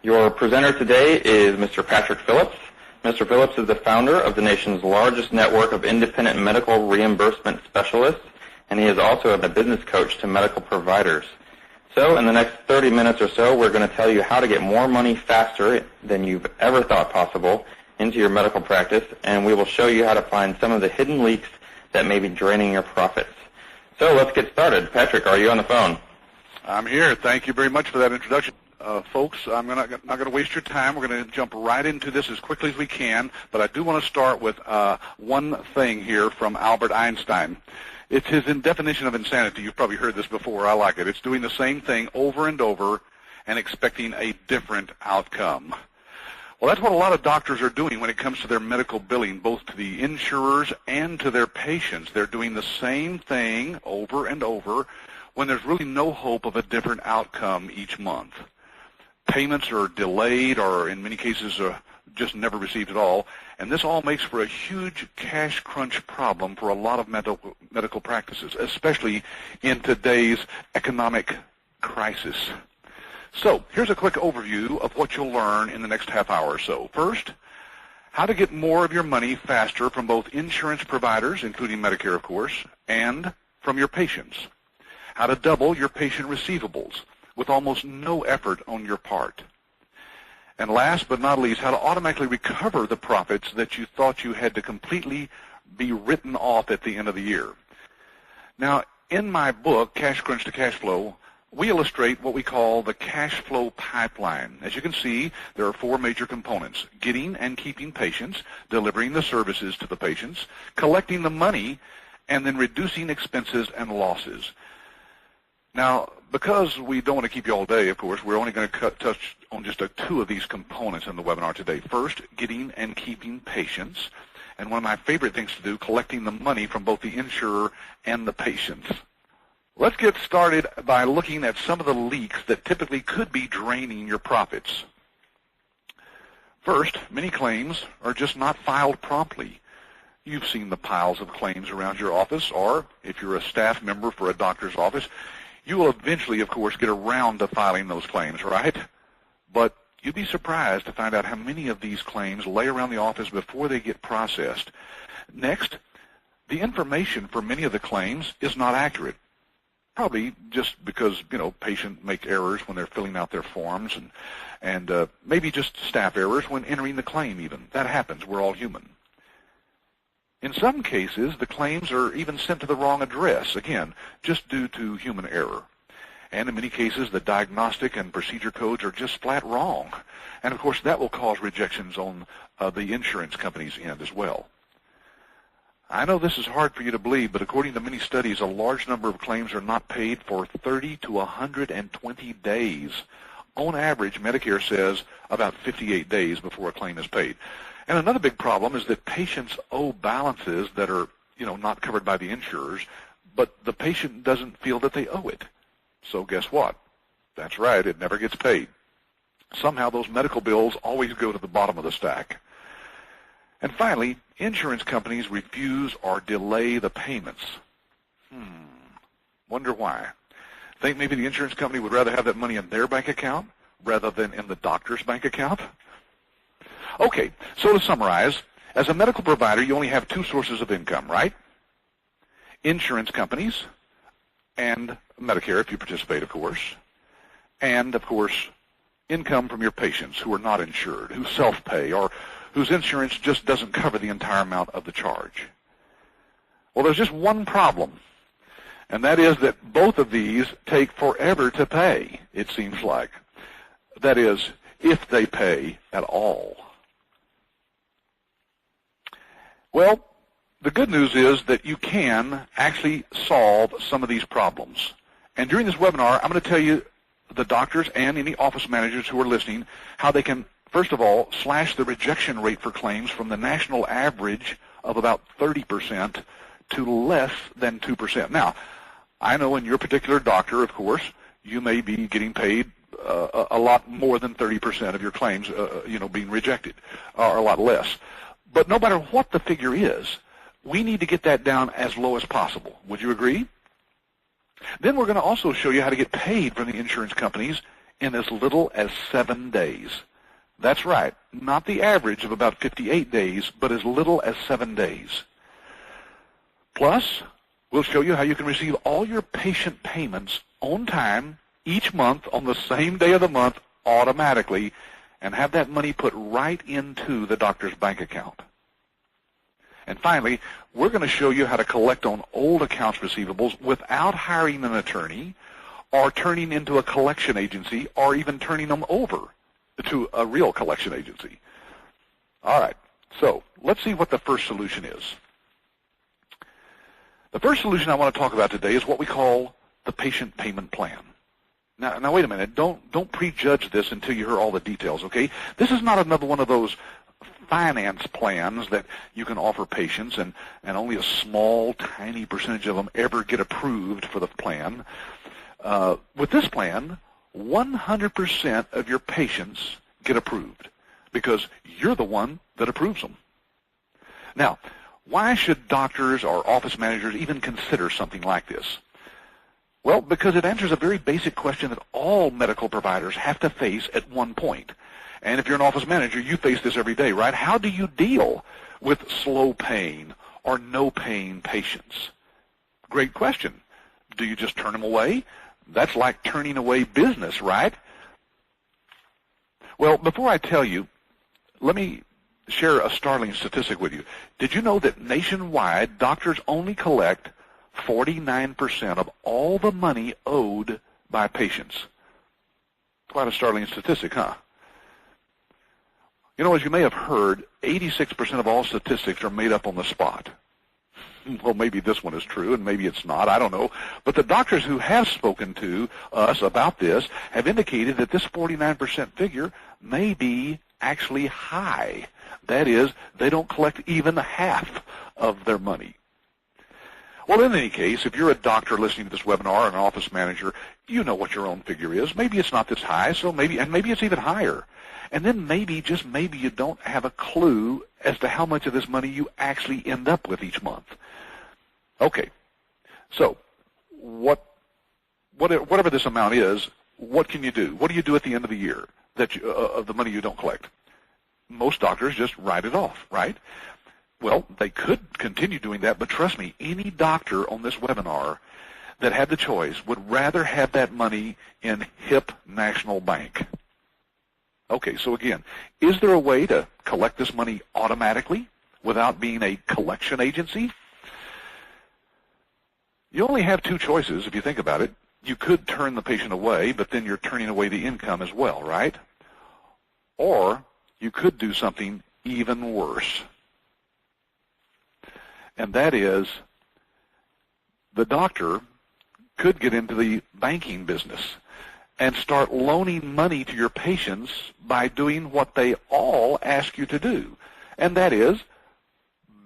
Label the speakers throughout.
Speaker 1: Your presenter today is Mr. Patrick Phillips. Mr. Phillips is the founder of the nation's largest network of independent medical reimbursement specialists, and he is also a business coach to medical providers. So in the next 30 minutes or so, we're going to tell you how to get more money faster than you've ever thought possible into your medical practice, and we will show you how to find some of the hidden leaks that may be draining your profits. So let's get started. Patrick, are you on the phone?
Speaker 2: I'm here. Thank you very much for that introduction. Folks, I'm not going to waste your time. We're going to jump right into this as quickly as we can, but I do want to start with one thing here from Albert Einstein. It's his definition of insanity. You've probably heard this before. I like it. It's doing the same thing over and over and expecting a different outcome. Well, that's what a lot of doctors are doing when it comes to their medical billing, both to the insurers and to their patients. They're doing the same thing over and over when there's really no hope of a different outcome each month. Payments are delayed or in many cases just never received at all, and this all makes for a huge cash crunch problem for a lot of medical practices, especially in today's economic crisis. So here's a quick overview of what you'll learn in the next half hour or so. First, how to get more of your money faster from both insurance providers, including Medicare, of course, and from your patients. How to double your patient receivables with almost no effort on your part. And last but not least, how to automatically recover the profits that you thought you had to completely be written off at the end of the year. Now, in my book, Cash Crunch to Cash Flow, we illustrate what we call the cash flow pipeline. As you can see, there are four major components: getting and keeping patients, delivering the services to the patients, collecting the money, and then reducing expenses and losses. Now, because we don't want to keep you all day, of course, we're only going to touch on just two of these components in the webinar today. First, getting and keeping patients, and one of my favorite things to do, collecting the money from both the insurer and the patients. Let's get started by looking at some of the leaks that typically could be draining your profits. First, many claims are just not filed promptly. You've seen the piles of claims around your office, or if you're a staff member for a doctor's office, you will eventually, of course, get around to filing those claims, right? But you'd be surprised to find out how many of these claims lay around the office before they get processed. Next, the information for many of the claims is not accurate. Probably just because, patients make errors when they're filling out their forms and maybe just staff errors when entering the claim even. That happens. We're all human. In some cases, the claims are even sent to the wrong address, again, just due to human error. And in many cases, the diagnostic and procedure codes are just flat wrong. And, of course, that will cause rejections on the insurance company's end as well. I know this is hard for you to believe, but according to many studies, a large number of claims are not paid for 30 to 120 days. On average, Medicare says about 58 days before a claim is paid. And another big problem is that patients owe balances that are, not covered by the insurers, but the patient doesn't feel that they owe it. So guess what? That's right, it never gets paid. Somehow those medical bills always go to the bottom of the stack. And finally, insurance companies refuse or delay the payments. Wonder why? Think maybe the insurance company would rather have that money in their bank account rather than in the doctor's bank account? Okay, so to summarize, as a medical provider, you only have two sources of income, right? Insurance companies and Medicare, if you participate, of course, and, of course, income from your patients who are not insured, who self-pay, or whose insurance just doesn't cover the entire amount of the charge. Well, there's just one problem, and that is that both of these take forever to pay, it seems like. That is, if they pay at all. Well, the good news is that you can actually solve some of these problems. And during this webinar, I'm going to tell you, the doctors and any office managers who are listening, how they can, first of all, slash the rejection rate for claims from the national average of about 30% to less than 2%. Now, I know in your particular doctor, of course, you may be getting paid a lot more than 30% of your claims, being rejected, or a lot less. But no matter what the figure is, we need to get that down as low as possible. Would you agree? Then we're going to also show you how to get paid from the insurance companies in as little as 7 days. That's right, not the average of about 58 days, but as little as 7 days. Plus, we'll show you how you can receive all your patient payments on time each month on the same day of the month automatically and have that money put right into the doctor's bank account. And finally, we're going to show you how to collect on old accounts receivables without hiring an attorney or turning into a collection agency or even turning them over to a real collection agency. All right, so let's see what the first solution is. The first solution I want to talk about today is what we call the patient payment plan. Now wait a minute. Don't prejudge this until you hear all the details, okay? This is not another one of those finance plans that you can offer patients and only a small, tiny percentage of them ever get approved for the plan. With this plan, 100% of your patients get approved because you're the one that approves them. Now, why should doctors or office managers even consider something like this? Well, because it answers a very basic question that all medical providers have to face at one point. And if you're an office manager, you face this every day, right? How do you deal with slow paying or no paying patients? Great question. Do you just turn them away? That's like turning away business, right? Well, before I tell you, let me share a startling statistic with you. Did you know that nationwide, doctors only collect 49% of all the money owed by patients? Quite a startling statistic, huh? You know, as you may have heard, 86% of all statistics are made up on the spot. Well, maybe this one is true, and maybe it's not. I don't know. But the doctors who have spoken to us about this have indicated that this 49% figure may be actually high. That is, they don't collect even half of their money. Well, in any case, if you're a doctor listening to this webinar or an office manager, you know what your own figure is. Maybe it's not this high, so maybe it's even higher. And then maybe, just maybe, you don't have a clue as to how much of this money you actually end up with each month. Okay, so whatever this amount is, what can you do? What do you do at the end of the year of the money you don't collect? Most doctors just write it off, right? Well, they could continue doing that, but trust me, any doctor on this webinar that had the choice would rather have that money in HIP National Bank. Okay, so again, is there a way to collect this money automatically without being a collection agency? You only have two choices if you think about it. You could turn the patient away, but then you're turning away the income as well, right? Or you could do something even worse. And that is, the doctor could get into the banking business and start loaning money to your patients by doing what they all ask you to do. And that is,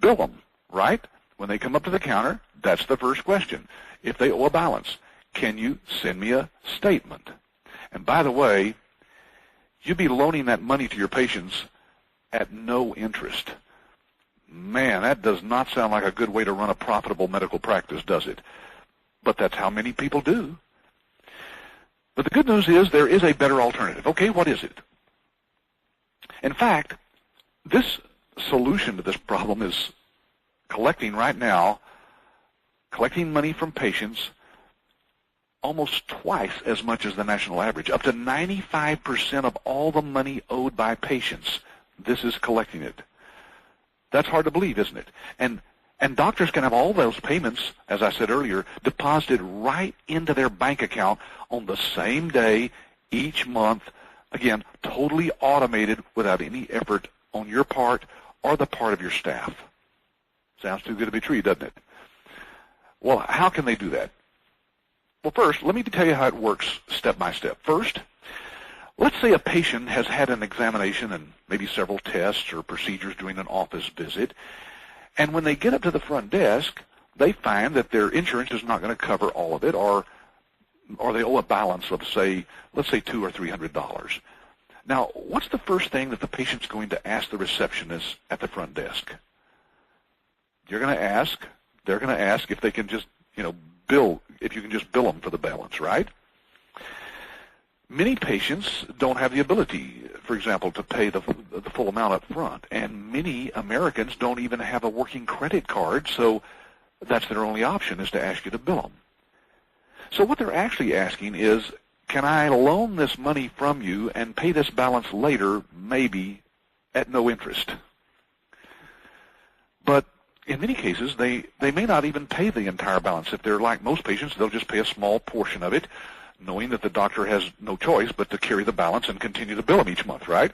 Speaker 2: bill them, right? When they come up to the counter, that's the first question. If they owe a balance, can you send me a statement? And by the way, you'd be loaning that money to your patients at no interest. Man, that does not sound like a good way to run a profitable medical practice, does it? But that's how many people do. But the good news is there is a better alternative. Okay, what is it? In fact, this solution to this problem is collecting right now, collecting money from patients almost twice as much as the national average. Up to 95% of all the money owed by patients, this is collecting it. That's hard to believe, isn't it? And doctors can have all those payments, as I said earlier, deposited right into their bank account on the same day each month. Again, totally automated without any effort on your part or the part of your staff. Sounds too good to be true, doesn't it? Well, how can they do that? Well, first, let me tell you how it works step by step. First, let's say a patient has had an examination and maybe several tests or procedures during an office visit, and when they get up to the front desk, they find that their insurance is not going to cover all of it, or they owe a balance of, let's say $200 or $300. Now, what's the first thing that the patient's going to ask the receptionist at the front desk? They're going to ask if they can just, if you can just bill them for the balance, right? Many patients don't have the ability, for example, to pay the full amount up front, and many Americans don't even have a working credit card, so that's their only option, is to ask you to bill them. So what they're actually asking is, can I loan this money from you and pay this balance later, maybe at no interest? But in many cases, they may not even pay the entire balance. If they're like most patients, they'll just pay a small portion of it, knowing that the doctor has no choice but to carry the balance and continue to bill them each month, right?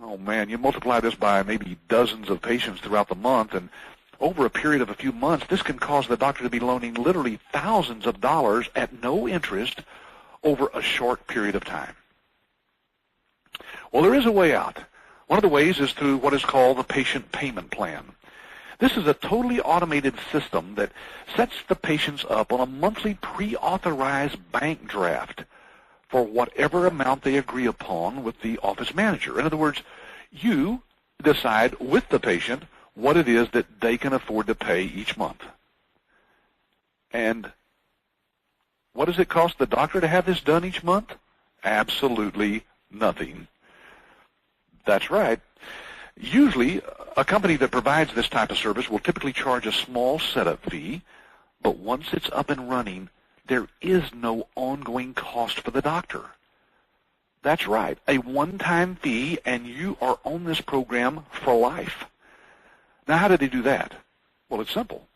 Speaker 2: Oh, man, you multiply this by maybe dozens of patients throughout the month, and over a period of a few months, this can cause the doctor to be loaning literally thousands of dollars at no interest over a short period of time. Well, there is a way out. One of the ways is through what is called the patient payment plan. This is a totally automated system that sets the patients up on a monthly pre-authorized bank draft for whatever amount they agree upon with the office manager. In other words, you decide with the patient what it is that they can afford to pay each month. And what does it cost the doctor to have this done each month? Absolutely nothing. That's right. Usually, a company that provides this type of service will typically charge a small setup fee, but once it's up and running, there is no ongoing cost for the doctor. That's right, a one-time fee, and you are on this program for life. Now, how do they do that? Well, it's simple.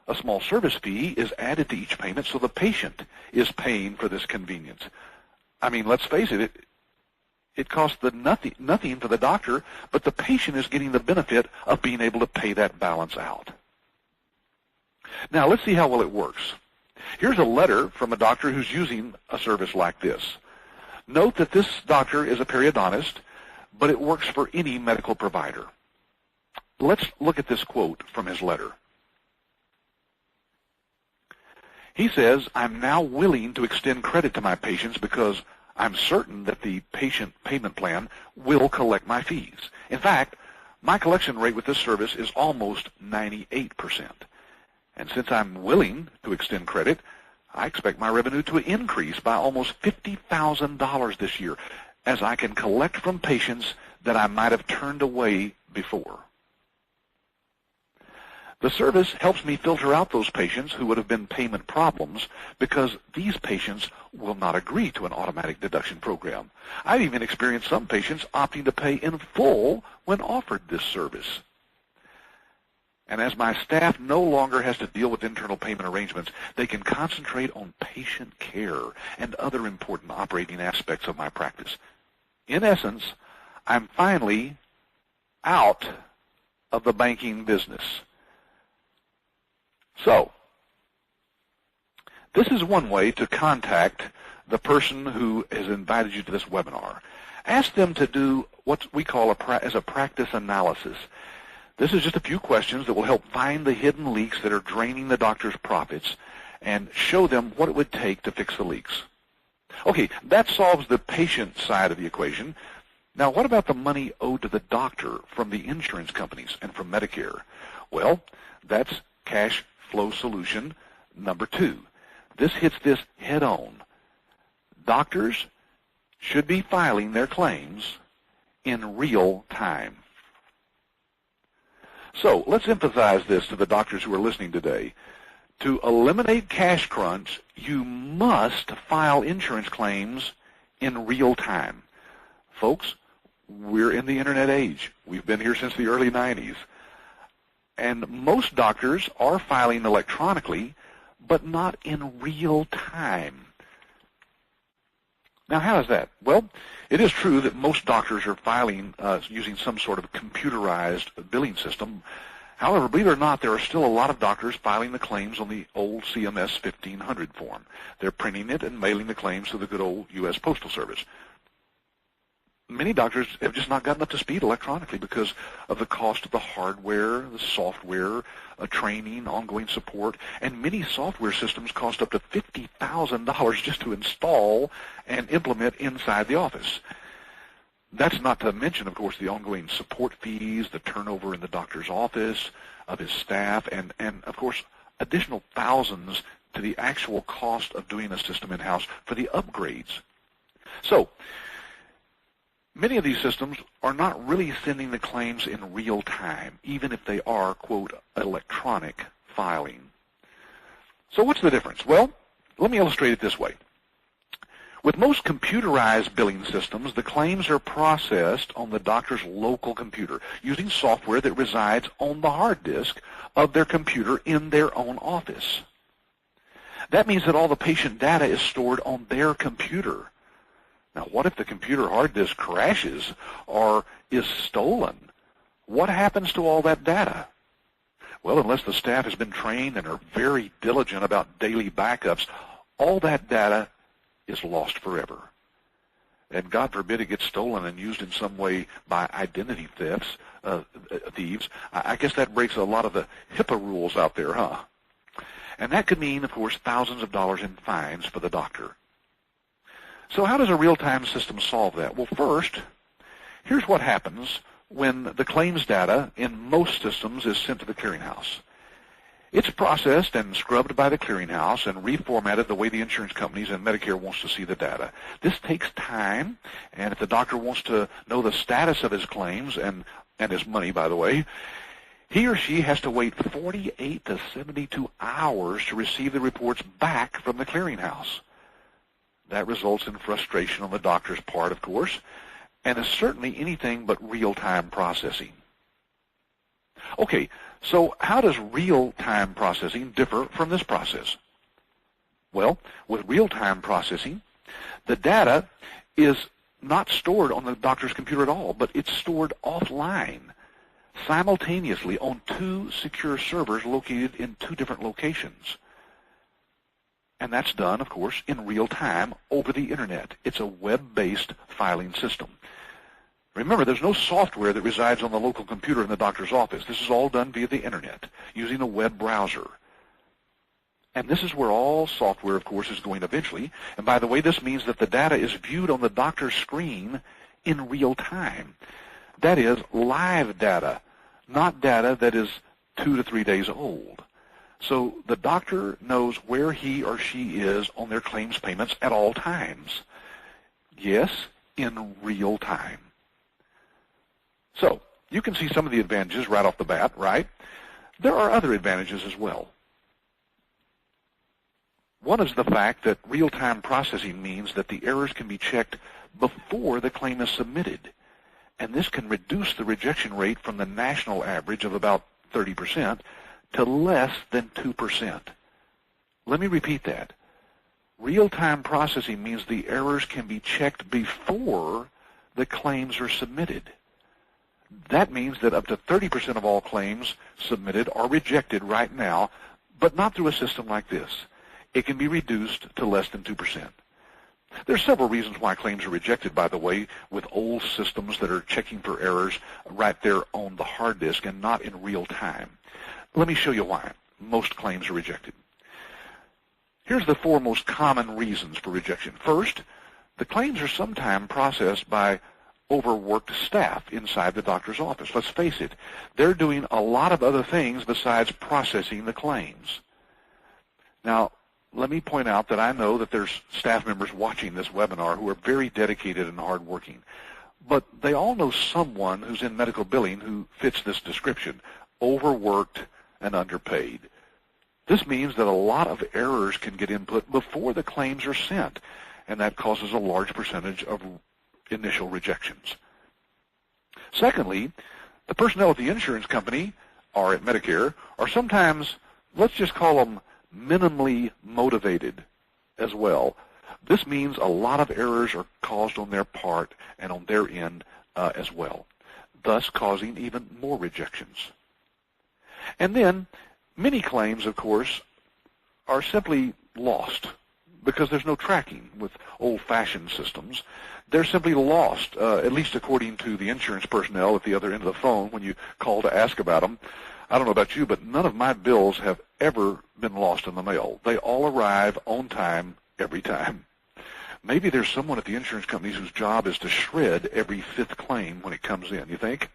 Speaker 2: A small service fee is added to each payment, so the patient is paying for this convenience. I mean, let's face it, it costs nothing for the doctor, but the patient is getting the benefit of being able to pay that balance out. Now, let's see how well it works. Here's a letter from a doctor who's using a service like this. Note that this doctor is a periodontist, but it works for any medical provider. Let's look at this quote from his letter. He says, "I'm now willing to extend credit to my patients because I'm certain that the patient payment plan will collect my fees. In fact, my collection rate with this service is almost 98%. And since I'm willing to extend credit, I expect my revenue to increase by almost $50,000 this year, as I can collect from patients that I might have turned away before. The service helps me filter out those patients who would have been payment problems because these patients will not agree to an automatic deduction program. I've even experienced some patients opting to pay in full when offered this service. And as my staff no longer has to deal with internal payment arrangements, they can concentrate on patient care and other important operating aspects of my practice. In essence, I'm finally out of the banking business." So, this is one way to contact the person who has invited you to this webinar. Ask them to do what we call a practice analysis. This is just a few questions that will help find the hidden leaks that are draining the doctor's profits and show them what it would take to fix the leaks. Okay, that solves the patient side of the equation. Now, what about the money owed to the doctor from the insurance companies and from Medicare? Well, that's cash flow solution number 2. This hits this head on. Doctors should be filing their claims in real time. So let's emphasize this to the doctors who are listening today. To eliminate cash crunch, you must file insurance claims in real time. Folks, we're in the internet age. We've been here since the early 90s. And most doctors are filing electronically, but not in real time. Now, how is that? Well, it is true that most doctors are filing using some sort of computerized billing system. However, believe it or not, there are still a lot of doctors filing the claims on the old CMS 1500 form. They're printing it and mailing the claims to the good old U.S. Postal Service. Many doctors have just not gotten up to speed electronically because of the cost of the hardware, the software, training, ongoing support, and many software systems cost up to $50,000 just to install and implement inside the office. That's not to mention, of course, the ongoing support fees, the turnover in the doctor's office, of his staff, and of course, additional thousands to the actual cost of doing a system in-house for the upgrades So many of these systems are not really sending the claims in real time, even if they are, quote, electronic filing. So what's the difference? Well, let me illustrate it this way. With most computerized billing systems, the claims are processed on the doctor's local computer using software that resides on the hard disk of their computer in their own office. That means that all the patient data is stored on their computer. Now, what if the computer hard disk crashes or is stolen? What happens to all that data? Well, unless the staff has been trained and are very diligent about daily backups, all that data is lost forever. And God forbid it gets stolen and used in some way by identity thieves. I guess that breaks a lot of the HIPAA rules out there, huh? And that could mean, of course, thousands of dollars in fines for the doctor. So how does a real-time system solve that? Well, first, here's what happens when the claims data in most systems is sent to the clearinghouse. It's processed and scrubbed by the clearinghouse and reformatted the way the insurance companies and Medicare wants to see the data. This takes time, and if the doctor wants to know the status of his claims and his money, by the way, he or she has to wait 48 to 72 hours to receive the reports back from the clearinghouse. That results in frustration on the doctor's part, of course, and is certainly anything but real-time processing. Okay, so how does real-time processing differ from this process? Well, with real-time processing, the data is not stored on the doctor's computer at all, but it's stored offline, simultaneously on two secure servers located in two different locations. And that's done, of course, in real time over the Internet. It's a web-based filing system. Remember, there's no software that resides on the local computer in the doctor's office. This is all done via the Internet, using a web browser. And this is where all software, of course, is going eventually. And by the way, this means that the data is viewed on the doctor's screen in real time. That is, live data, not data that is 2 to 3 days old. So the doctor knows where he or she is on their claims payments at all times. Yes, in real time. So you can see some of the advantages right off the bat, right? There are other advantages as well. One is the fact that real-time processing means that the errors can be checked before the claim is submitted, and this can reduce the rejection rate from the national average of about 30% to less than 2%. Let me repeat that. Real-time processing means the errors can be checked before the claims are submitted. That means that up to 30% of all claims submitted are rejected right now, but not through a system like this. It can be reduced to less than 2%. There are several reasons why claims are rejected, by the way, with old systems that are checking for errors right there on the hard disk and not in real time. Let me show you why most claims are rejected. Here's the 4 most common reasons for rejection. First, the claims are sometimes processed by overworked staff inside the doctor's office. Let's face it, they're doing a lot of other things besides processing the claims. Now, let me point out that I know that there's staff members watching this webinar who are very dedicated and hardworking, but they all know someone who's in medical billing who fits this description: overworked and underpaid. This means that a lot of errors can get input before the claims are sent, and that causes a large percentage of initial rejections. Secondly, the personnel at the insurance company or at Medicare are sometimes, let's just call them, minimally motivated as well. This means a lot of errors are caused on their part and on their end as well, thus causing even more rejections. And then many claims, of course, are simply lost because there's no tracking with old-fashioned systems. They're simply lost, at least according to the insurance personnel at the other end of the phone when you call to ask about them. I don't know about you, but none of my bills have ever been lost in the mail. They all arrive on time every time. Maybe there's someone at the insurance companies whose job is to shred every 5th claim when it comes in, you think?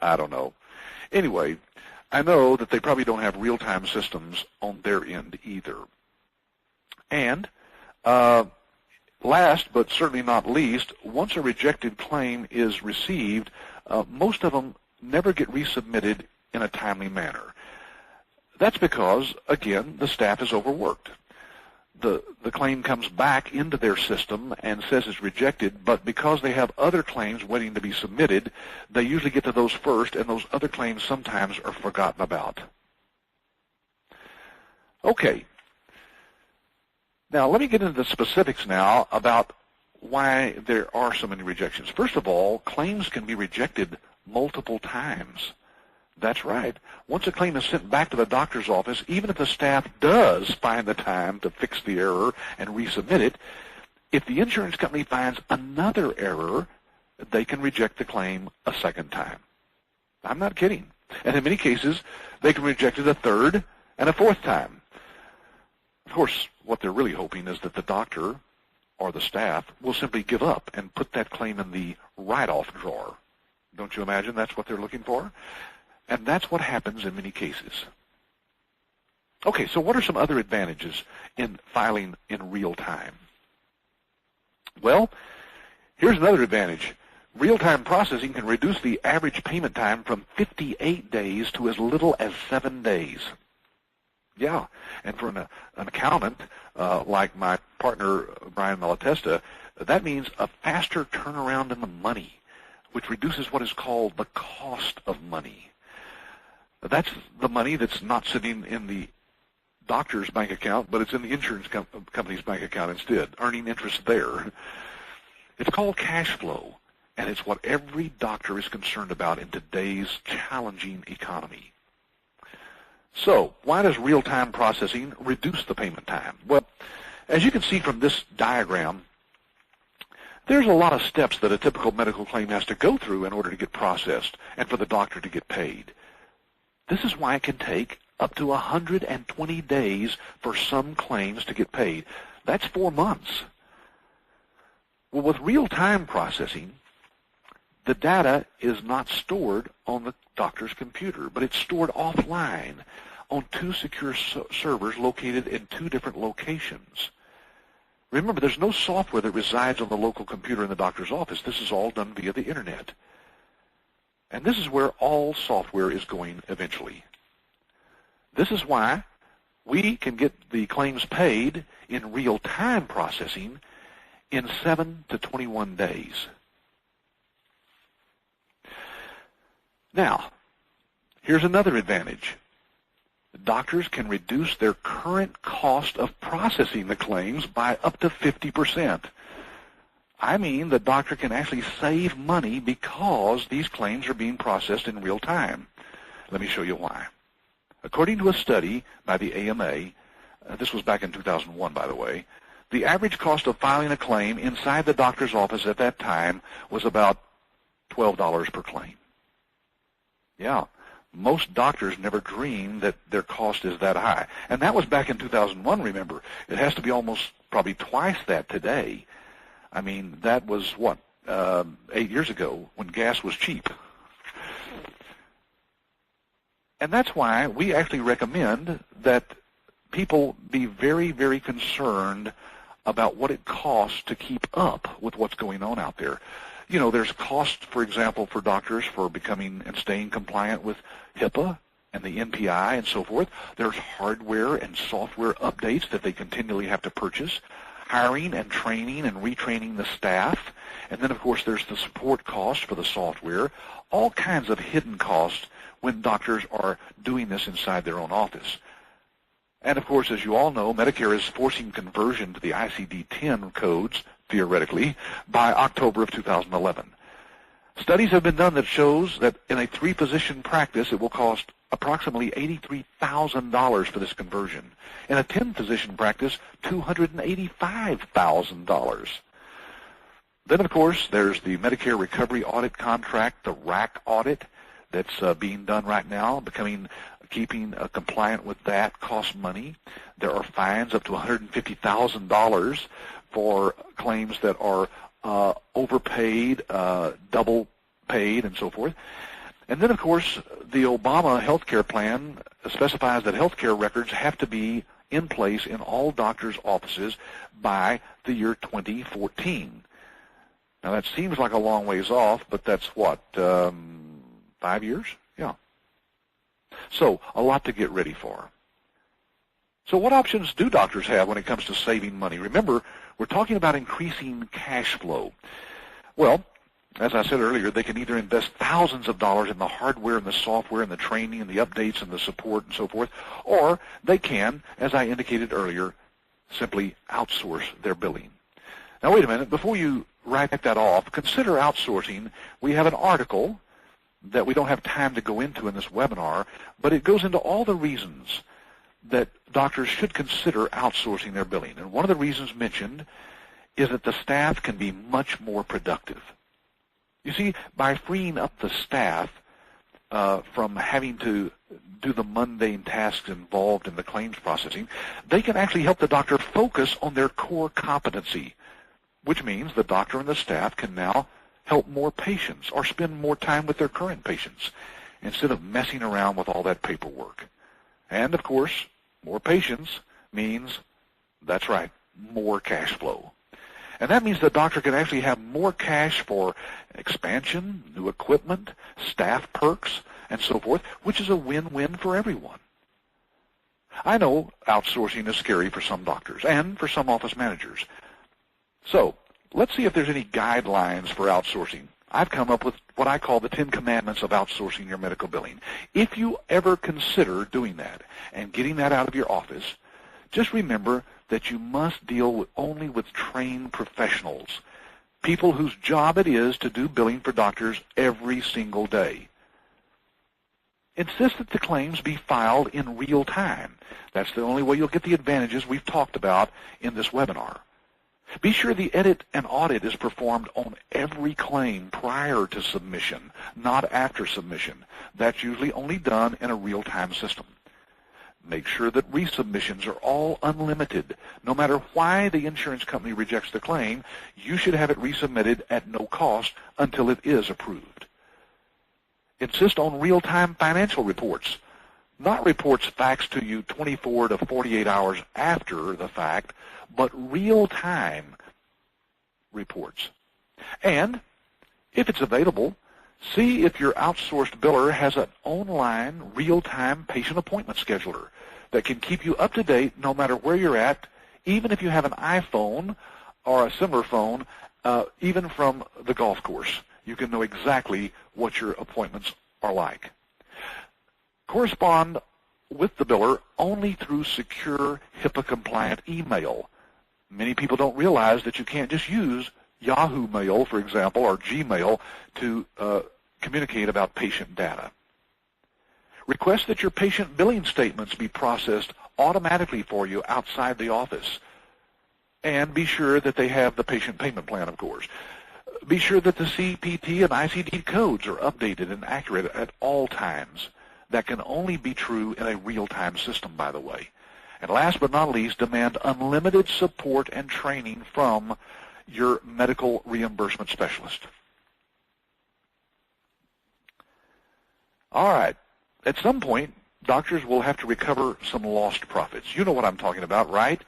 Speaker 2: I don't know. Anyway, I know that they probably don't have real-time systems on their end either. And last, but certainly not least, once a rejected claim is received, most of them never get resubmitted in a timely manner. That's because, again, the staff is overworked. The claim comes back into their system and says it's rejected, but because they have other claims waiting to be submitted, they usually get to those first, and those other claims sometimes are forgotten about. Okay. Now, let me get into the specifics now about why there are so many rejections. First of all, claims can be rejected multiple times. That's right. Once a claim is sent back to the doctor's office, even if the staff does find the time to fix the error and resubmit it, if the insurance company finds another error, they can reject the claim a second time. I'm not kidding. And in many cases, they can reject it a third and a fourth time. Of course, what they're really hoping is that the doctor or the staff will simply give up and put that claim in the write-off drawer. Don't you imagine that's what they're looking for? And that's what happens in many cases. Okay, so what are some other advantages in filing in real time? Well, here's another advantage. Real-time processing can reduce the average payment time from 58 days to as little as 7 days. Yeah, and for an accountant like my partner, Brian Malatesta, that means a faster turnaround in the money, which reduces what is called the cost of money. That's the money that's not sitting in the doctor's bank account, but it's in the insurance company's bank account instead, earning interest there. It's called cash flow, and it's what every doctor is concerned about in today's challenging economy. So, why does real-time processing reduce the payment time? Well, as you can see from this diagram, there's a lot of steps that a typical medical claim has to go through in order to get processed and for the doctor to get paid. This is why it can take up to 120 days for some claims to get paid. That's 4 months. Well, with real-time processing, the data is not stored on the doctor's computer, but it's stored offline on 2 secure servers located in 2 different locations. Remember, there's no software that resides on the local computer in the doctor's office. This is all done via the Internet. And this is where all software is going eventually. This is why we can get the claims paid in real-time processing in 7 to 21 days. Now, here's another advantage. Doctors can reduce their current cost of processing the claims by up to 50%. I mean, the doctor can actually save money because these claims are being processed in real time. Let me show you why. According to a study by the AMA, this was back in 2001, by the way, the average cost of filing a claim inside the doctor's office at that time was about $12 per claim. Yeah, most doctors never dream that their cost is that high. And that was back in 2001, remember. It has to be almost probably twice that today. I mean, that was, 8 years ago when gas was cheap. And that's why we actually recommend that people be very, very concerned about what it costs to keep up with what's going on out there. You know, there's cost, for example, for doctors for becoming and staying compliant with HIPAA and the NPI and so forth. There's hardware and software updates that they continually have to purchase, hiring and training and retraining the staff. And then, of course, there's the support cost for the software, all kinds of hidden costs when doctors are doing this inside their own office. And, of course, as you all know, Medicare is forcing conversion to the ICD-10 codes, theoretically, by October of 2011. Studies have been done that shows that in a 3-physician practice, it will cost approximately $83,000 for this conversion. In a 10-physician practice, $285,000. Then, of course, there's the Medicare Recovery Audit Contract, the RAC audit, that's being done right now, keeping compliant with that costs money. There are fines up to $150,000 for claims that are overpaid, double paid, and so forth. And then, of course, the Obama health care plan specifies that health care records have to be in place in all doctors' offices by the year 2014. Now, that seems like a long ways off, but that's what, 5 years? Yeah. So, a lot to get ready for. So what options do doctors have when it comes to saving money? Remember, we're talking about increasing cash flow. Well, as I said earlier, they can either invest thousands of dollars in the hardware and the software and the training and the updates and the support and so forth, or they can, as I indicated earlier, simply outsource their billing. Now, wait a minute. Before you write that off, consider outsourcing. We have an article that we don't have time to go into in this webinar, but it goes into all the reasons that doctors should consider outsourcing their billing. And one of the reasons mentioned is that the staff can be much more productive. You see, by freeing up the staff from having to do the mundane tasks involved in the claims processing, they can actually help the doctor focus on their core competency, which means the doctor and the staff can now help more patients or spend more time with their current patients instead of messing around with all that paperwork. And, of course, more patients means, that's right, more cash flow. And that means the doctor can actually have more cash for expansion, new equipment, staff perks, and so forth, which is a win-win for everyone. I know outsourcing is scary for some doctors and for some office managers. So let's see if there's any guidelines for outsourcing. I've come up with what I call the 10 Commandments of outsourcing your medical billing. If you ever consider doing that and getting that out of your office, just remember that you must deal only with trained professionals, people whose job it is to do billing for doctors every single day. Insist that the claims be filed in real time. That's the only way you'll get the advantages we've talked about in this webinar. Be sure the edit and audit is performed on every claim prior to submission, not after submission. That's usually only done in a real-time system. Make sure that resubmissions are all unlimited. No matter why the insurance company rejects the claim, you should have it resubmitted at no cost until it is approved. Insist on real-time financial reports, not reports faxed to you 24 to 48 hours after the fact, but real-time reports. And, if it's available, see if your outsourced biller has an online, real-time patient appointment scheduler that can keep you up to date no matter where you're at, even if you have an iPhone or a similar phone, even from the golf course. You can know exactly what your appointments are like. Correspond with the biller only through secure HIPAA-compliant email. Many people don't realize that you can't just use Yahoo Mail, for example, or Gmail to communicate about patient data. Request that your patient billing statements be processed automatically for you outside the office. And be sure that they have the patient payment plan, of course. Be sure that the CPT and ICD codes are updated and accurate at all times. That can only be true in a real-time system, by the way. And last but not least, demand unlimited support and training from your medical reimbursement specialist. All right. At some point, doctors will have to recover some lost profits. You know what I'm talking about, right?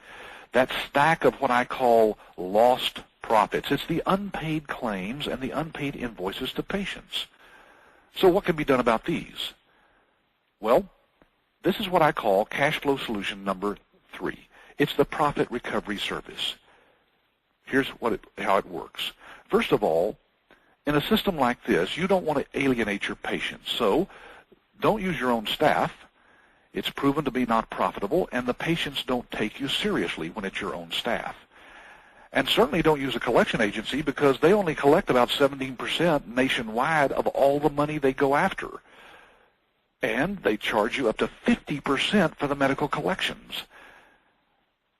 Speaker 2: That stack of what I call lost profits. It's the unpaid claims and the unpaid invoices to patients. So what can be done about these? Well, this is what I call cash flow solution number 3. It's the profit recovery service. Here's how it works. First of all, in a system like this, you don't want to alienate your patients. So don't use your own staff. It's proven to be not profitable, and the patients don't take you seriously when it's your own staff. And certainly don't use a collection agency because they only collect about 17% nationwide of all the money they go after. And they charge you up to 50% for the medical collections.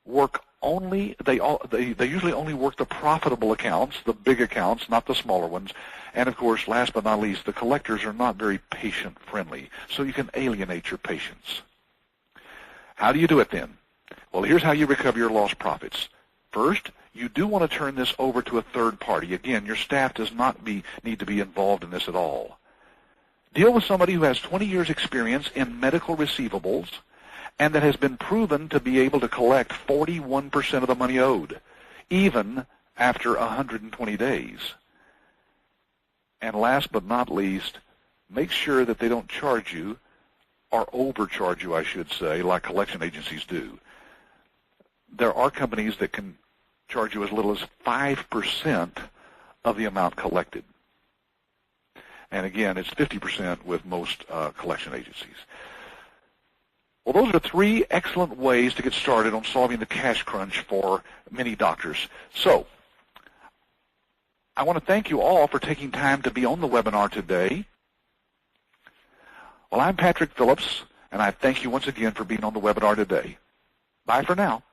Speaker 2: They usually only work the profitable accounts, the big accounts, not the smaller ones. And of course, last but not least, the collectors are not very patient friendly, so you can alienate your patients. How do you do it then? Well, here's how you recover your lost profits. First, you do want to turn this over to a third party. Again, your staff does not need to be involved in this at all. Deal with somebody who has 20 years experience in medical receivables and that has been proven to be able to collect 41% of the money owed, even after 120 days. And last but not least, make sure that they don't charge you, or overcharge you, I should say, like collection agencies do. There are companies that can charge you as little as 5% of the amount collected. And again, it's 50% with most collection agencies. Well, those are 3 excellent ways to get started on solving the cash crunch for many doctors. So, I want to thank you all for taking time to be on the webinar today. Well, I'm Patrick Phillips, and I thank you once again for being on the webinar today. Bye for now.